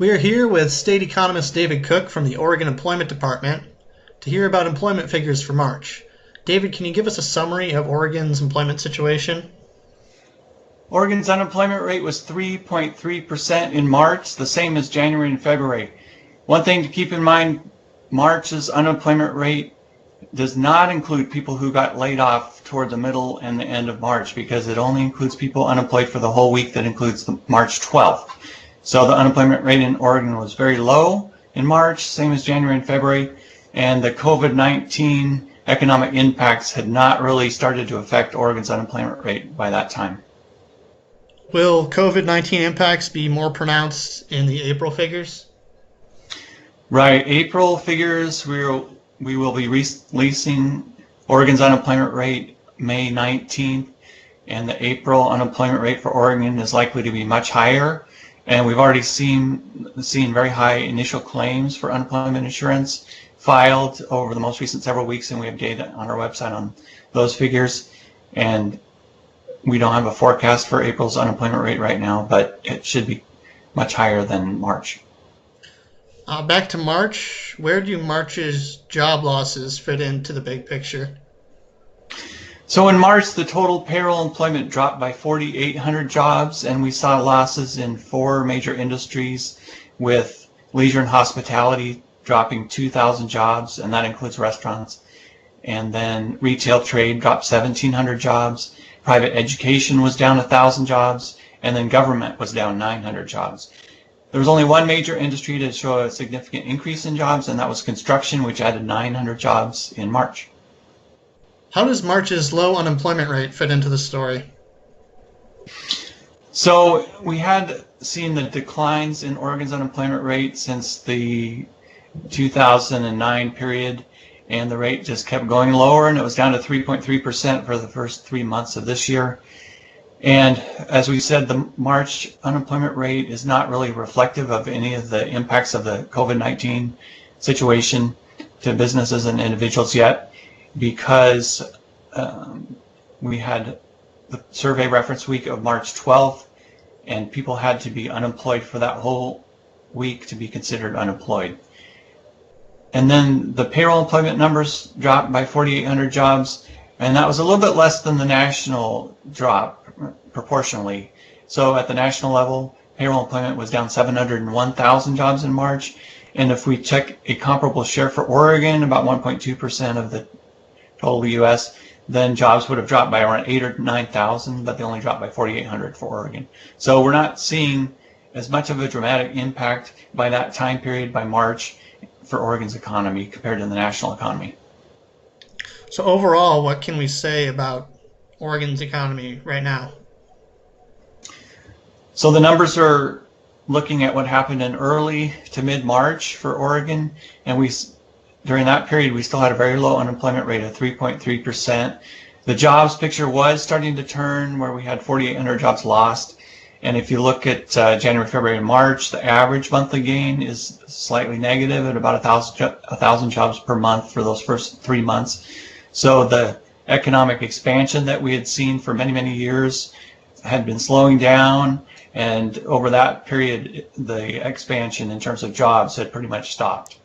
We are here with state economist David Cooke from the Oregon Employment Department to hear about employment figures for March. David, can you give us a summary of Oregon's employment situation? Oregon's unemployment rate was 3.3% in March, the same as January and February. One thing to keep in mind, March's unemployment rate does not include people who got laid off toward the middle and the end of March, because it only includes people unemployed for the whole week that includes the March 12th. So the unemployment rate in Oregon was very low in March, same as January and February, and the COVID-19 economic impacts had not really started to affect Oregon's unemployment rate by that time. Will COVID-19 impacts be more pronounced in the April figures? Right, April figures, we will be releasing Oregon's unemployment rate May 19th, and the April unemployment rate for Oregon is likely to be much higher. And we've already seen very high initial claims for unemployment insurance filed over the most recent several weeks, and we have data on our website on those figures. And we don't have a forecast for April's unemployment rate right now, but it should be much higher than March. Back to March, where do March's job losses fit into the big picture? So in March, the total payroll employment dropped by 4,800 jobs, and we saw losses in 4 major industries, with leisure and hospitality dropping 2,000 jobs, and that includes restaurants. And then retail trade dropped 1,700 jobs, private education was down 1,000 jobs, and then government was down 900 jobs. There was only one major industry to show a significant increase in jobs, and that was construction, which added 900 jobs in March. How does March's low unemployment rate fit into the story? So we had seen the declines in Oregon's unemployment rate since the 2009 period, and the rate just kept going lower, and it was down to 3.3% for the first 3 months of this year. And as we said, the March unemployment rate is not really reflective of any of the impacts of the COVID-19 situation to businesses and individuals yet, because we had the survey reference week of March 12th, and people had to be unemployed for that whole week to be considered unemployed. And then the payroll employment numbers dropped by 4,800 jobs, and that was a little bit less than the national drop proportionally. So at the national level, payroll employment was down 701,000 jobs in March, and if we check a comparable share for Oregon, about 1.2% of the total US, then jobs would have dropped by around 8,000 or 9,000, but they only dropped by 4,800 for Oregon. So we're not seeing as much of a dramatic impact by that time period, by March, for Oregon's economy compared to the national economy. So overall, what can we say about Oregon's economy right now? So the numbers are looking at what happened in early to mid-March for Oregon, and during that period we still had a very low unemployment rate of 3.3%. The jobs picture was starting to turn, where we had 4,800 jobs lost, and if you look at January, February, and March, the average monthly gain is slightly negative at about 1,000 jobs per month for those first 3 months. So the economic expansion that we had seen for many, many years had been slowing down, and over that period the expansion in terms of jobs had pretty much stopped.